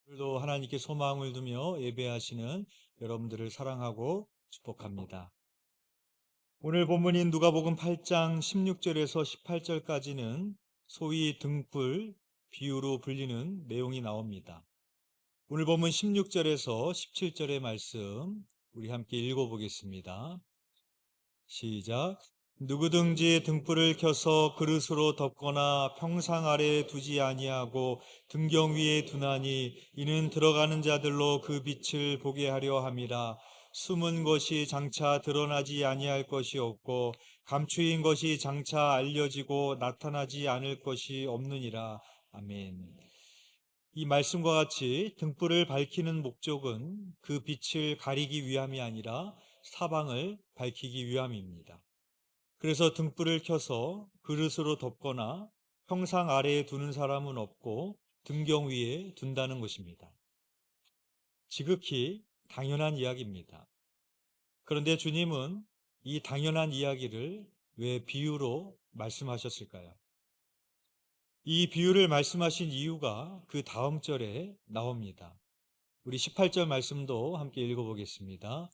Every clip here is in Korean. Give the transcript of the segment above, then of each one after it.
오늘도 하나님께 소망을 두며 예배하시는 여러분들을 사랑하고 축복합니다. 오늘 본문인 누가복음 8장 16절에서 18절까지는 소위 등불 비유로 불리는 내용이 나옵니다. 오늘 본문 16절에서 17절의 말씀 우리 함께 읽어보겠습니다. 시작. 누구든지 등불을 켜서 그릇으로 덮거나 평상 아래에 두지 아니하고 등경 위에 두나니 이는 들어가는 자들로 그 빛을 보게 하려 함이라. 숨은 것이 장차 드러나지 아니할 것이 없고 감추인 것이 장차 알려지고 나타나지 않을 것이 없느니라. 아멘. 이 말씀과 같이 등불을 밝히는 목적은 그 빛을 가리기 위함이 아니라 사방을 밝히기 위함입니다. 그래서 등불을 켜서 그릇으로 덮거나 평상 아래에 두는 사람은 없고 등경 위에 둔다는 것입니다. 지극히 당연한 이야기입니다. 그런데 주님은 이 당연한 이야기를 왜 비유로 말씀하셨을까요? 이 비유를 말씀하신 이유가 그 다음 절에 나옵니다. 우리 18절 말씀도 함께 읽어보겠습니다.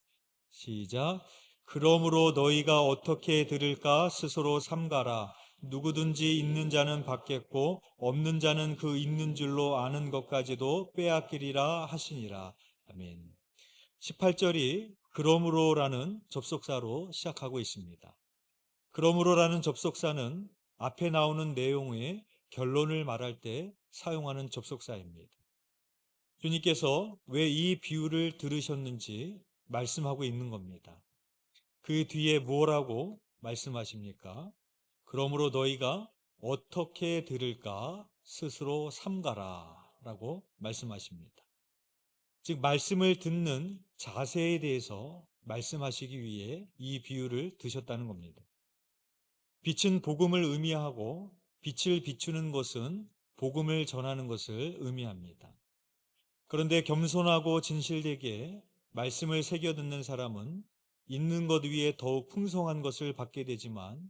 시작. 그러므로 너희가 어떻게 들을까 스스로 삼가라. 누구든지 있는 자는 받겠고 없는 자는 그 있는 줄로 아는 것까지도 빼앗기리라 하시니라. 아멘. 18절이 그러므로라는 접속사로 시작하고 있습니다. 그러므로라는 접속사는 앞에 나오는 내용의 결론을 말할 때 사용하는 접속사입니다. 주님께서 왜 이 비유를 들으셨는지 말씀하고 있는 겁니다. 그 뒤에 뭐라고 말씀하십니까? 그러므로 너희가 어떻게 들을까 스스로 삼가라 라고 말씀하십니다. 즉 말씀을 듣는 자세에 대해서 말씀하시기 위해 이 비유를 드셨다는 겁니다. 빛은 복음을 의미하고 빛을 비추는 것은 복음을 전하는 것을 의미합니다. 그런데 겸손하고 진실되게 말씀을 새겨 듣는 사람은 있는 것 위에 더욱 풍성한 것을 받게 되지만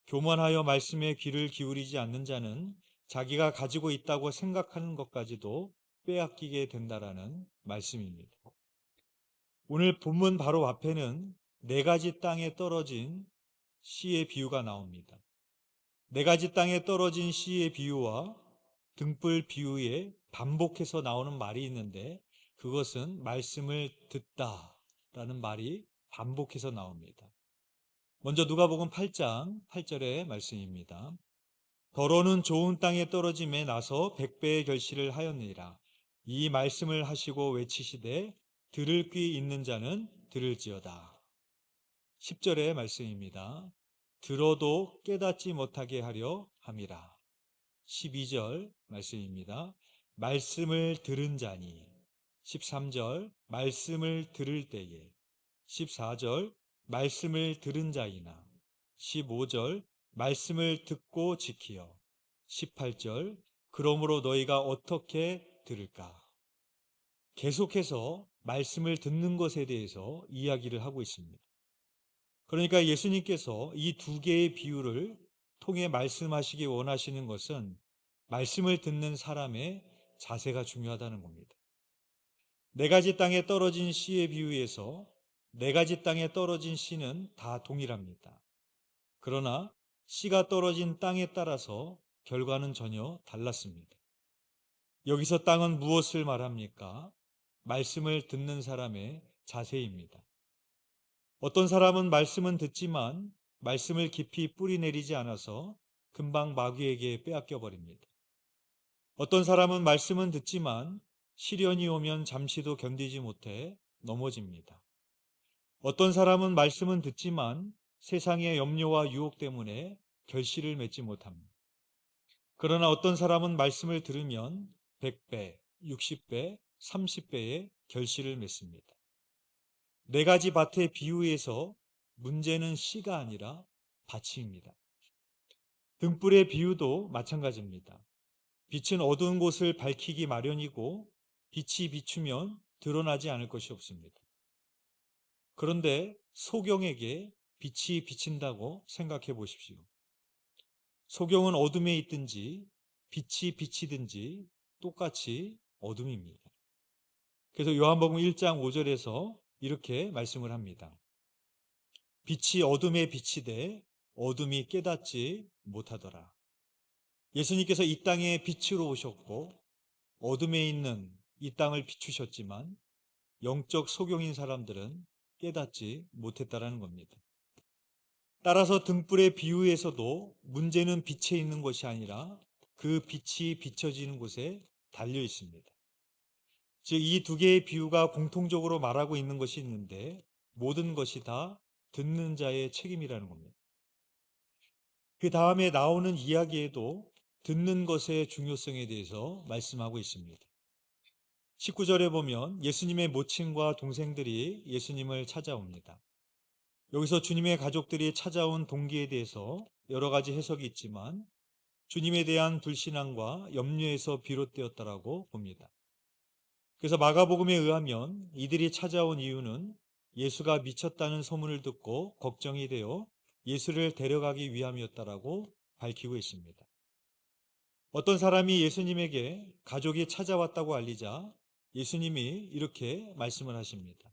교만하여 말씀에 귀를 기울이지 않는 자는 자기가 가지고 있다고 생각하는 것까지도 빼앗기게 된다라는 말씀입니다. 오늘 본문 바로 앞에는 네 가지 땅에 떨어진 씨의 비유가 나옵니다. 네 가지 땅에 떨어진 씨의 비유와 등불 비유에 반복해서 나오는 말이 있는데 그것은 말씀을 듣다라는 말이 반복해서 나옵니다. 먼저 누가복음 8장 8절의 말씀입니다. 더러는 좋은 땅에 떨어짐에 나서 100배의 결실을 하였느니라. 이 말씀을 하시고 외치시되 들을 귀 있는 자는 들을지어다. 10절의 말씀입니다. 들어도 깨닫지 못하게 하려 함이라. 12절 말씀입니다. 말씀을 들은 자니. 13절 말씀을 들을 때에. 14절 말씀을 들은 자이나. 15절 말씀을 듣고 지키어. 18절 그러므로 너희가 어떻게 들을까? 계속해서 말씀을 듣는 것에 대해서 이야기를 하고 있습니다. 그러니까 예수님께서 이 두 개의 비유를 통해 말씀하시기 원하시는 것은 말씀을 듣는 사람의 자세가 중요하다는 겁니다. 네 가지 땅에 떨어진 씨의 비유에서 네 가지 땅에 떨어진 씨는 다 동일합니다. 그러나 씨가 떨어진 땅에 따라서 결과는 전혀 달랐습니다. 여기서 땅은 무엇을 말합니까? 말씀을 듣는 사람의 자세입니다. 어떤 사람은 말씀은 듣지만 말씀을 깊이 뿌리내리지 않아서 금방 마귀에게 빼앗겨 버립니다. 어떤 사람은 말씀은 듣지만 시련이 오면 잠시도 견디지 못해 넘어집니다. 어떤 사람은 말씀은 듣지만 세상의 염려와 유혹 때문에 결실을 맺지 못합니다. 그러나 어떤 사람은 말씀을 들으면 100배, 60배, 30배의 결실을 맺습니다. 네 가지 밭의 비유에서 문제는 씨가 아니라 밭입니다. 등불의 비유도 마찬가지입니다. 빛은 어두운 곳을 밝히기 마련이고 빛이 비추면 드러나지 않을 것이 없습니다. 그런데 소경에게 빛이 비친다고 생각해 보십시오. 소경은 어둠에 있든지 빛이 비치든지 똑같이 어둠입니다. 그래서 요한복음 1장 5절에서 이렇게 말씀을 합니다. 빛이 어둠에 비치되 어둠이 깨닫지 못하더라. 예수님께서 이 땅에 빛으로 오셨고 어둠에 있는 이 땅을 비추셨지만 영적 소경인 사람들은 깨닫지 못했다라는 겁니다. 따라서 등불의 비유에서도 문제는 빛에 있는 것이 아니라 그 빛이 비춰지는 곳에 달려 있습니다. 즉, 이 두 개의 비유가 공통적으로 말하고 있는 것이 있는데 모든 것이 다 듣는 자의 책임이라는 겁니다. 그 다음에 나오는 이야기에도 듣는 것의 중요성에 대해서 말씀하고 있습니다. 19절에 보면 예수님의 모친과 동생들이 예수님을 찾아옵니다. 여기서 주님의 가족들이 찾아온 동기에 대해서 여러 가지 해석이 있지만 주님에 대한 불신앙과 염려에서 비롯되었다라고 봅니다. 그래서 마가복음에 의하면 이들이 찾아온 이유는 예수가 미쳤다는 소문을 듣고 걱정이 되어 예수를 데려가기 위함이었다라고 밝히고 있습니다. 어떤 사람이 예수님에게 가족이 찾아왔다고 알리자 예수님이 이렇게 말씀을 하십니다.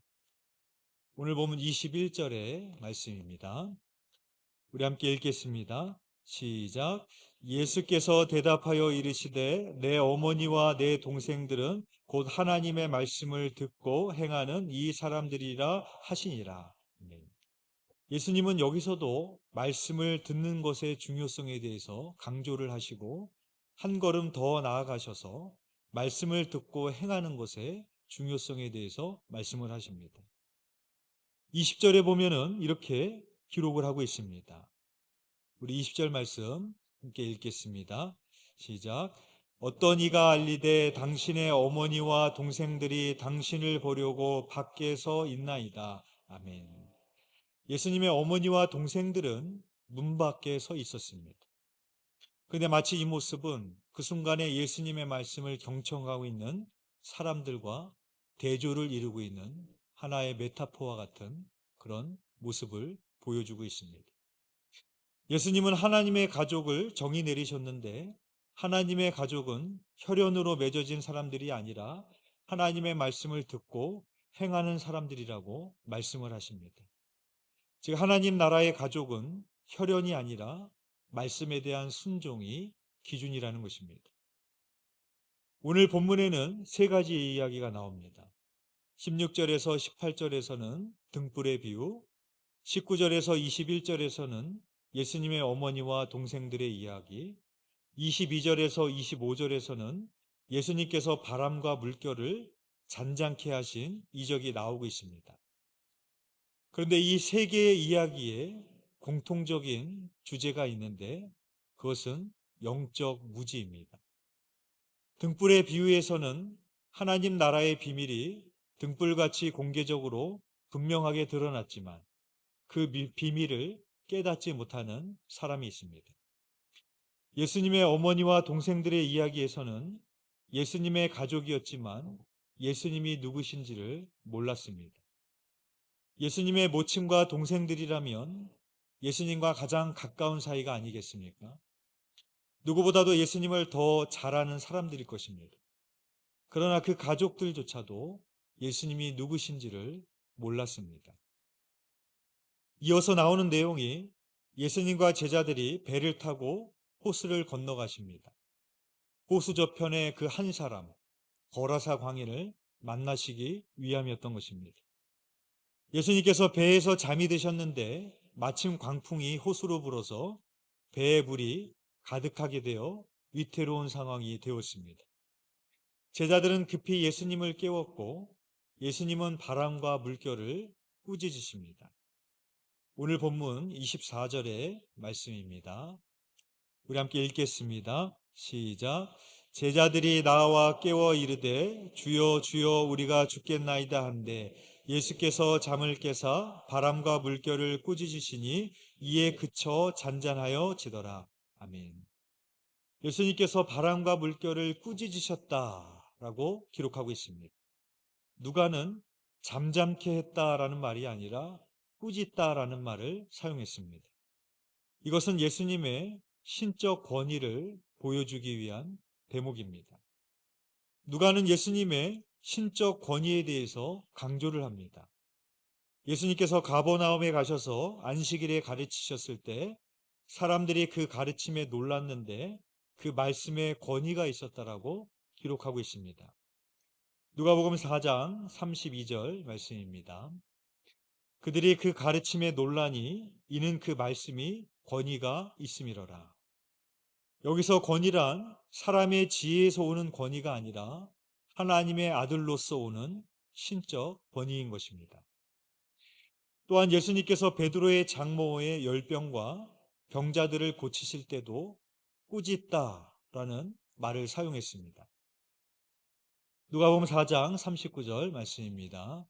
오늘 보면 21절의 말씀입니다. 우리 함께 읽겠습니다. 시작. 예수께서 대답하여 이르시되 내 어머니와 내 동생들은 곧 하나님의 말씀을 듣고 행하는 이 사람들이라 하시니라. 예수님은 여기서도 말씀을 듣는 것의 중요성에 대해서 강조를 하시고 한 걸음 더 나아가셔서 말씀을 듣고 행하는 것의 중요성에 대해서 말씀을 하십니다. 20절에 보면은 이렇게 기록을 하고 있습니다. 우리 20절 말씀 함께 읽겠습니다. 시작. 어떤 이가 알리되 당신의 어머니와 동생들이 당신을 보려고 밖에서 있나이다. 아멘. 예수님의 어머니와 동생들은 문 밖에 서 있었습니다. 그런데 마치 이 모습은 그 순간에 예수님의 말씀을 경청하고 있는 사람들과 대조를 이루고 있는 하나의 메타포와 같은 그런 모습을 보여주고 있습니다. 예수님은 하나님의 가족을 정의 내리셨는데 하나님의 가족은 혈연으로 맺어진 사람들이 아니라 하나님의 말씀을 듣고 행하는 사람들이라고 말씀을 하십니다. 즉 하나님 나라의 가족은 혈연이 아니라 말씀에 대한 순종이 기준이라는 것입니다. 오늘 본문에는 세 가지 이야기가 나옵니다. 16절에서 18절에서는 등불의 비유, 19절에서 21절에서는 예수님의 어머니와 동생들의 이야기, 22절에서 25절에서는 예수님께서 바람과 물결을 잔잔케 하신 이적이 나오고 있습니다. 그런데 이 세 개의 이야기에 공통적인 주제가 있는데 그것은 영적 무지입니다. 등불의 비유에서는 하나님 나라의 비밀이 등불같이 공개적으로 분명하게 드러났지만 그 비밀을 깨닫지 못하는 사람이 있습니다. 예수님의 어머니와 동생들의 이야기에서는 예수님의 가족이었지만 예수님이 누구신지를 몰랐습니다. 예수님의 모친과 동생들이라면 예수님과 가장 가까운 사이가 아니겠습니까? 누구보다도 예수님을 더 잘 아는 사람들일 것입니다. 그러나 그 가족들조차도 예수님이 누구신지를 몰랐습니다. 이어서 나오는 내용이 예수님과 제자들이 배를 타고 호수를 건너가십니다. 호수 저편에 그 한 사람, 거라사 광인을 만나시기 위함이었던 것입니다. 예수님께서 배에서 잠이 드셨는데 마침 광풍이 호수로 불어서 배의 물이 가득하게 되어 위태로운 상황이 되었습니다. 제자들은 급히 예수님을 깨웠고 예수님은 바람과 물결을 꾸짖으십니다. 오늘 본문 24절의 말씀입니다. 우리 함께 읽겠습니다. 시작. 제자들이 나와 깨워 이르되 주여 주여 우리가 죽겠나이다 한데 예수께서 잠을 깨사 바람과 물결을 꾸짖으시니 이에 그쳐 잔잔하여 지더라. 아멘. 예수님께서 바람과 물결을 꾸짖으셨다라고 기록하고 있습니다. 누가는 잠잠케 했다라는 말이 아니라 꾸짖다라는 말을 사용했습니다. 이것은 예수님의 신적 권위를 보여주기 위한 대목입니다. 누가는 예수님의 신적 권위에 대해서 강조를 합니다. 예수님께서 가버나움에 가셔서 안식일에 가르치셨을 때 사람들이 그 가르침에 놀랐는데 그 말씀에 권위가 있었다라고 기록하고 있습니다. 누가복음 4장 32절 말씀입니다. 그들이 그 가르침에 놀라니 이는 그 말씀이 권위가 있음이로라. 여기서 권위란 사람의 지혜에서 오는 권위가 아니라 하나님의 아들로서 오는 신적 권위인 것입니다. 또한 예수님께서 베드로의 장모의 열병과 병자들을 고치실 때도 꾸짖다라는 말을 사용했습니다. 누가복음 4장 39절 말씀입니다.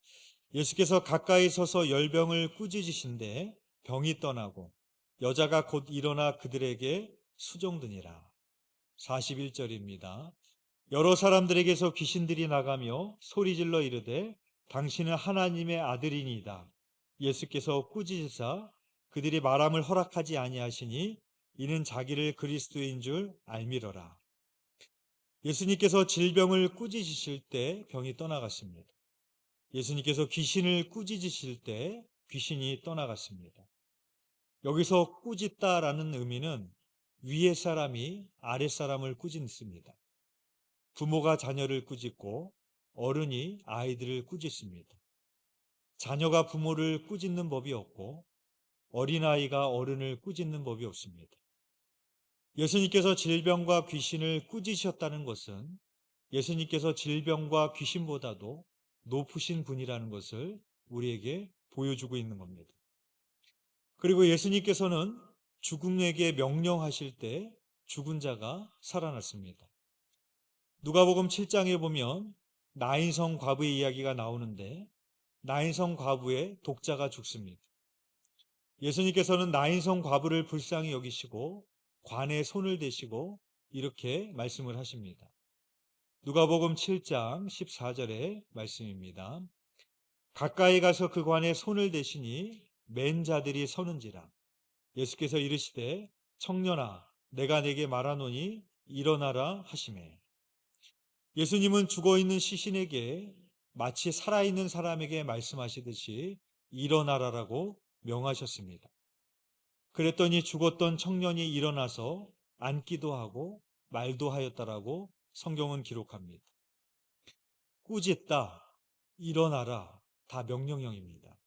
예수께서 가까이 서서 열병을 꾸짖으신데 병이 떠나고 여자가 곧 일어나 그들에게 수종드니라. 41절입니다. 여러 사람들에게서 귀신들이 나가며 소리질러 이르되 당신은 하나님의 아들이니이다. 예수께서 꾸짖으사 그들이 말함을 허락하지 아니하시니 이는 자기를 그리스도인 줄 알미러라. 예수님께서 질병을 꾸짖으실 때 병이 떠나갔습니다. 예수님께서 귀신을 꾸짖으실 때 귀신이 떠나갔습니다. 여기서 꾸짖다라는 의미는 위에 사람이 아랫 사람을 꾸짖습니다. 부모가 자녀를 꾸짖고 어른이 아이들을 꾸짖습니다. 자녀가 부모를 꾸짖는 법이 없고 어린아이가 어른을 꾸짖는 법이 없습니다. 예수님께서 질병과 귀신을 꾸짖으셨다는 것은 예수님께서 질병과 귀신보다도 높으신 분이라는 것을 우리에게 보여주고 있는 겁니다. 그리고 예수님께서는 죽음에게 명령하실 때 죽은 자가 살아났습니다. 누가복음 7장에 보면 나인성 과부의 이야기가 나오는데 나인성 과부의 독자가 죽습니다. 예수님께서는 나인성 과부를 불쌍히 여기시고 관에 손을 대시고 이렇게 말씀을 하십니다. 누가복음 7장 14절의 말씀입니다. 가까이 가서 그 관에 손을 대시니 맨 자들이 서는지라. 예수께서 이르시되 청년아 내가 내게 말하노니 일어나라 하시매. 예수님은 죽어있는 시신에게 마치 살아있는 사람에게 말씀하시듯이 일어나라라고 명하셨습니다. 그랬더니 죽었던 청년이 일어나서 앉기도 하고 말도 하였다라고 성경은 기록합니다. 꾸짖다, 일어나라 다 명령형입니다.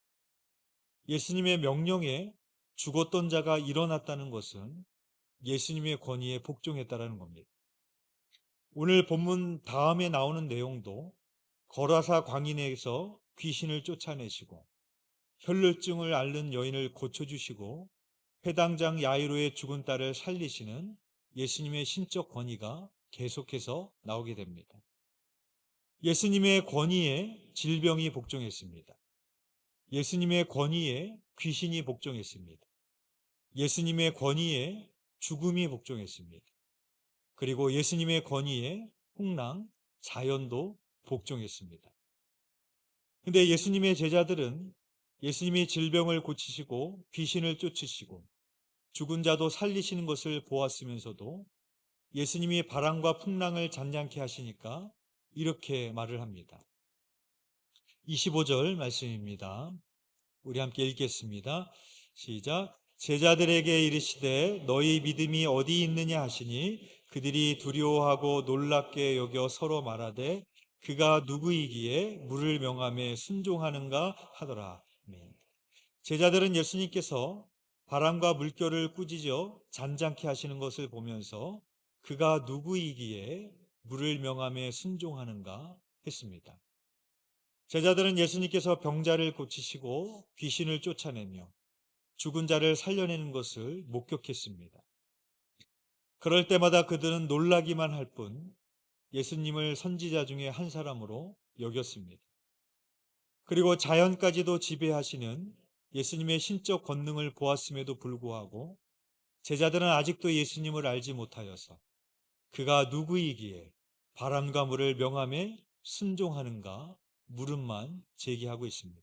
예수님의 명령에 죽었던 자가 일어났다는 것은 예수님의 권위에 복종했다라는 겁니다. 오늘 본문 다음에 나오는 내용도 거라사 광인에서 귀신을 쫓아내시고 혈루증을 앓는 여인을 고쳐주시고 회당장 야이로의 죽은 딸을 살리시는 예수님의 신적 권위가 계속해서 나오게 됩니다. 예수님의 권위에 질병이 복종했습니다. 예수님의 권위에 귀신이 복종했습니다. 예수님의 권위에 죽음이 복종했습니다. 그리고 예수님의 권위에 풍랑, 자연도 복종했습니다. 근데 예수님의 제자들은 예수님이 질병을 고치시고 귀신을 쫓으시고 죽은 자도 살리시는 것을 보았으면서도 예수님이 바람과 풍랑을 잔잔케 하시니까 이렇게 말을 합니다. 25절 말씀입니다. 우리 함께 읽겠습니다. 시작. 제자들에게 이르시되 너희 믿음이 어디 있느냐 하시니 그들이 두려워하고 놀랍게 여겨 서로 말하되 그가 누구이기에 물을 명함에 순종하는가 하더라. 아멘. 제자들은 예수님께서 바람과 물결을 꾸짖어 잔잔케 하시는 것을 보면서 그가 누구이기에 물을 명함에 순종하는가 했습니다. 제자들은 예수님께서 병자를 고치시고 귀신을 쫓아내며 죽은 자를 살려내는 것을 목격했습니다. 그럴 때마다 그들은 놀라기만 할 뿐 예수님을 선지자 중에 한 사람으로 여겼습니다. 그리고 자연까지도 지배하시는 예수님의 신적 권능을 보았음에도 불구하고 제자들은 아직도 예수님을 알지 못하여서 그가 누구이기에 바람과 물을 명함에 순종하는가 물음만 제기하고 있습니다.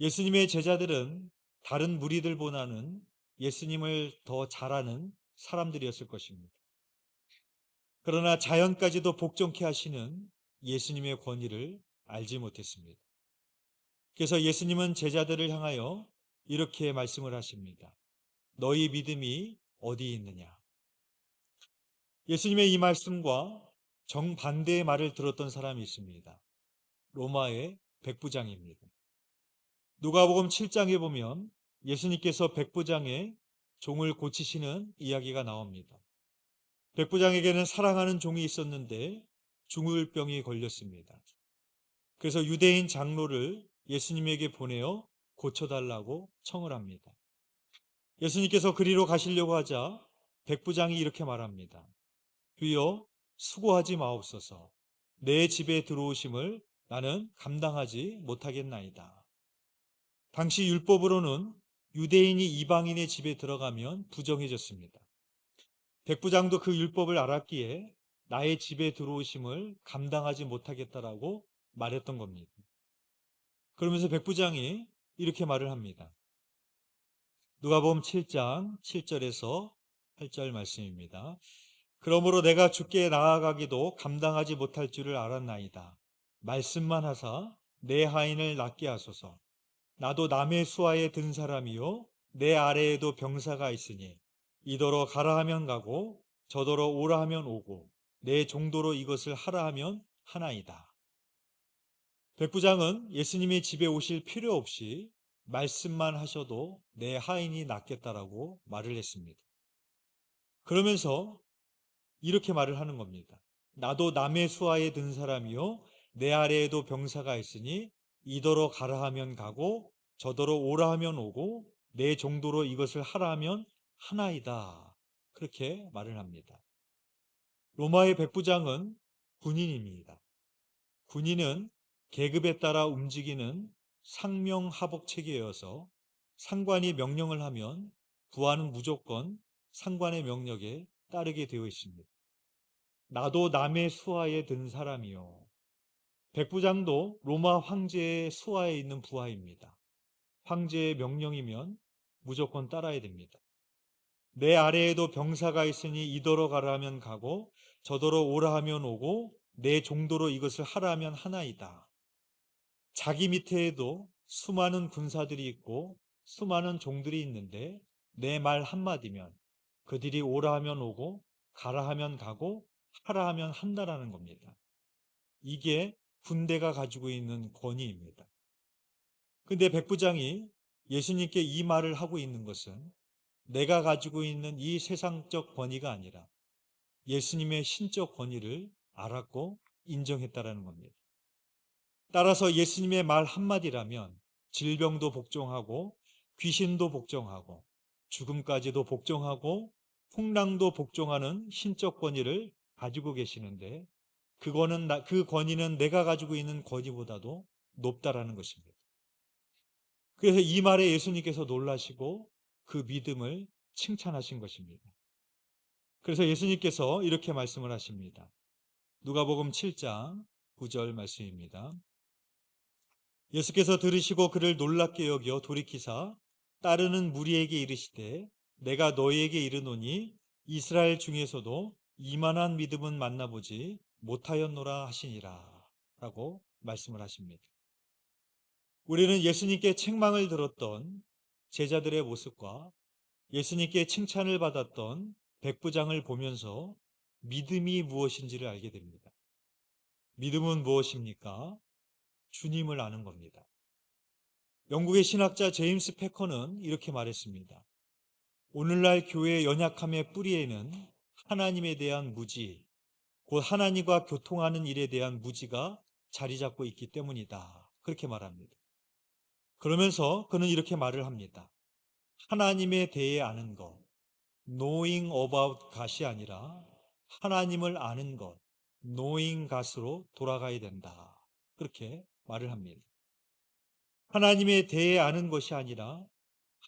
예수님의 제자들은 다른 무리들보다는 예수님을 더 잘 아는 사람들이었을 것입니다. 그러나 자연까지도 복종케 하시는 예수님의 권위를 알지 못했습니다. 그래서 예수님은 제자들을 향하여 이렇게 말씀을 하십니다. 너희 믿음이 어디 있느냐? 예수님의 이 말씀과 정반대의 말을 들었던 사람이 있습니다. 로마의 백부장입니다. 누가복음 7장에 보면 예수님께서 백부장의 종을 고치시는 이야기가 나옵니다. 백부장에게는 사랑하는 종이 있었는데 중울병이 걸렸습니다. 그래서 유대인 장로를 예수님에게 보내어 고쳐달라고 청을 합니다. 예수님께서 그리로 가시려고 하자 백부장이 이렇게 말합니다. 주여, 수고하지 마옵소서. 내 집에 들어오심을 나는 감당하지 못하겠나이다. 당시 율법으로는 유대인이 이방인의 집에 들어가면 부정해졌습니다. 백부장도 그 율법을 알았기에 나의 집에 들어오심을 감당하지 못하겠다라고 말했던 겁니다. 그러면서 백부장이 이렇게 말을 합니다. 누가복음 7장 7절에서 8절 말씀입니다. 그러므로 내가 주께 나아가기도 감당하지 못할 줄을 알았나이다. 말씀만 하사 내 하인을 낫게 하소서. 나도 남의 수하에 든 사람이요 내 아래에도 병사가 있으니 이더러 가라 하면 가고 저더러 오라 하면 오고 내 정도로 이것을 하라 하면 하나이다. 백부장은 예수님이 집에 오실 필요 없이 말씀만 하셔도 내 하인이 낫겠다라고 말을 했습니다. 그러면서 이렇게 말을 하는 겁니다. 나도 남의 수하에 든 사람이요 내 아래에도 병사가 있으니 이더러 가라 하면 가고 저더러 오라 하면 오고 내 정도로 이것을 하라 하면 하나이다. 그렇게 말을 합니다. 로마의 백부장은 군인입니다. 군인은 계급에 따라 움직이는 상명하복 체계여서 상관이 명령을 하면 부하는 무조건 상관의 명령에 따르게 되어 있습니다. 나도 남의 수하에 든 사람이요. 백부장도 로마 황제의 수하에 있는 부하입니다. 황제의 명령이면 무조건 따라야 됩니다. 내 아래에도 병사가 있으니 이더러 가라 하면 가고 저더러 오라 하면 오고 내 정도로 이것을 하라 하면 하나이다. 자기 밑에에도 수많은 군사들이 있고 수많은 종들이 있는데 내 말 한마디면 그들이 오라 하면 오고 가라 하면 가고 하라 하면 한다라는 겁니다. 이게 군대가 가지고 있는 권위입니다. 근데 백부장이 예수님께 이 말을 하고 있는 것은 내가 가지고 있는 이 세상적 권위가 아니라 예수님의 신적 권위를 알았고 인정했다라는 겁니다. 따라서 예수님의 말 한마디라면 질병도 복종하고 귀신도 복종하고 죽음까지도 복종하고 풍랑도 복종하는 신적 권위를 가지고 계시는데 그 권위는 내가 가지고 있는 권위보다도 높다라는 것입니다. 그래서 이 말에 예수님께서 놀라시고 그 믿음을 칭찬하신 것입니다. 그래서 예수님께서 이렇게 말씀을 하십니다. 누가복음 7장 9절 말씀입니다. 예수께서 들으시고 그를 놀랍게 여겨 돌이키사 따르는 무리에게 이르시되 내가 너희에게 이르노니 이스라엘 중에서도 이만한 믿음은 만나보지 못하였노라 하시니라 라고 말씀을 하십니다. 우리는 예수님께 책망을 들었던 제자들의 모습과 예수님께 칭찬을 받았던 백부장을 보면서 믿음이 무엇인지를 알게 됩니다. 믿음은 무엇입니까? 주님을 아는 겁니다. 영국의 신학자 제임스 패커는 이렇게 말했습니다. 오늘날 교회의 연약함의 뿌리에는 하나님에 대한 무지, 곧 하나님과 교통하는 일에 대한 무지가 자리 잡고 있기 때문이다. 그렇게 말합니다. 그러면서 그는 이렇게 말을 합니다. 하나님에 대해 아는 것, knowing about God이 아니라 하나님을 아는 것, knowing God으로 돌아가야 된다. 그렇게 말을 합니다. 하나님에 대해 아는 것이 아니라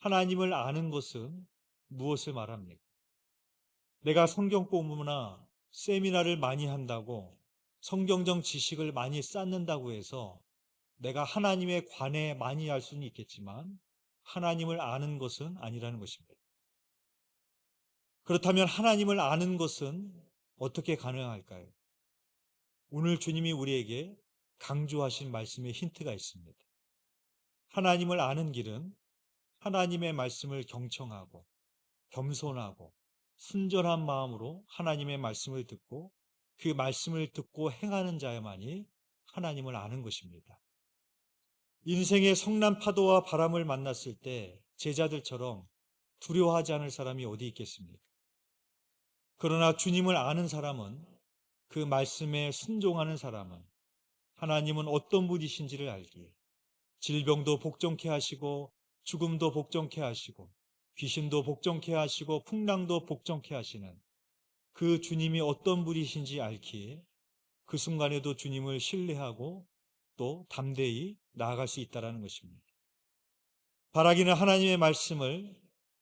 하나님을 아는 것은 무엇을 말합니까? 내가 성경 공부나 세미나를 많이 한다고 성경적 지식을 많이 쌓는다고 해서 내가 하나님에 관해 많이 알 수는 있겠지만 하나님을 아는 것은 아니라는 것입니다. 그렇다면 하나님을 아는 것은 어떻게 가능할까요? 오늘 주님이 우리에게 강조하신 말씀의 힌트가 있습니다. 하나님을 아는 길은 하나님의 말씀을 경청하고 겸손하고 순전한 마음으로 하나님의 말씀을 듣고 그 말씀을 듣고 행하는 자야만이 하나님을 아는 것입니다. 인생의 성난 파도와 바람을 만났을 때 제자들처럼 두려워하지 않을 사람이 어디 있겠습니까? 그러나 주님을 아는 사람은, 그 말씀에 순종하는 사람은 하나님은 어떤 분이신지를 알기에 질병도 복종케 하시고 죽음도 복종케 하시고 귀신도 복종케 하시고 풍랑도 복종케 하시는 그 주님이 어떤 분이신지 알기에 그 순간에도 주님을 신뢰하고 또 담대히 나아갈 수 있다는 것입니다. 바라기는 하나님의 말씀을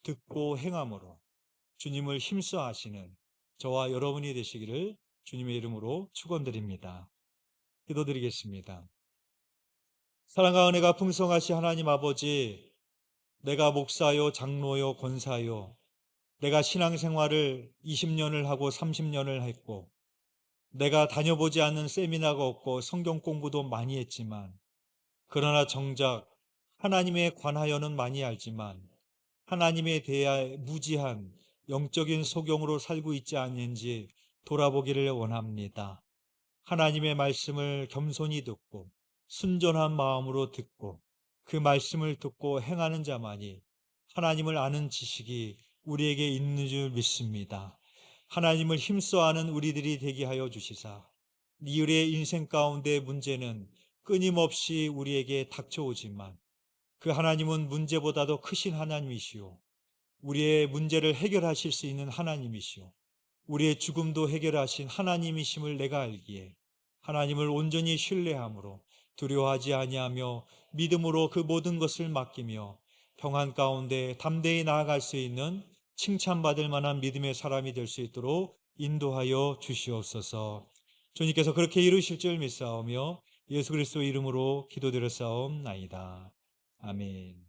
듣고 행함으로 주님을 힘써 하시는 저와 여러분이 되시기를 주님의 이름으로 축원드립니다. 기도드리겠습니다. 사랑과 은혜가 풍성하신 하나님 아버지, 내가 목사요, 장로요, 권사요, 내가 신앙생활을 20년을 하고 30년을 했고 내가 다녀보지 않는 세미나가 없고 성경 공부도 많이 했지만 그러나 정작 하나님에 관하여는 많이 알지만 하나님에 대해 무지한 영적인 소경으로 살고 있지 않는지 돌아보기를 원합니다. 하나님의 말씀을 겸손히 듣고 순전한 마음으로 듣고 그 말씀을 듣고 행하는 자만이 하나님을 아는 지식이 우리에게 있는 줄 믿습니다. 하나님을 힘써 아는 우리들이 되게 하여 주시사 우리의 인생 가운데 문제는 끊임없이 우리에게 닥쳐오지만 그 하나님은 문제보다도 크신 하나님이시오, 우리의 문제를 해결하실 수 있는 하나님이시오, 우리의 죽음도 해결하신 하나님이심을 내가 알기에 하나님을 온전히 신뢰함으로 두려워하지 아니하며 믿음으로 그 모든 것을 맡기며 평안 가운데 담대히 나아갈 수 있는 칭찬받을 만한 믿음의 사람이 될 수 있도록 인도하여 주시옵소서. 주님께서 그렇게 이루실 줄 믿사오며 예수 그리스도 이름으로 기도드렸사옵나이다. 아멘.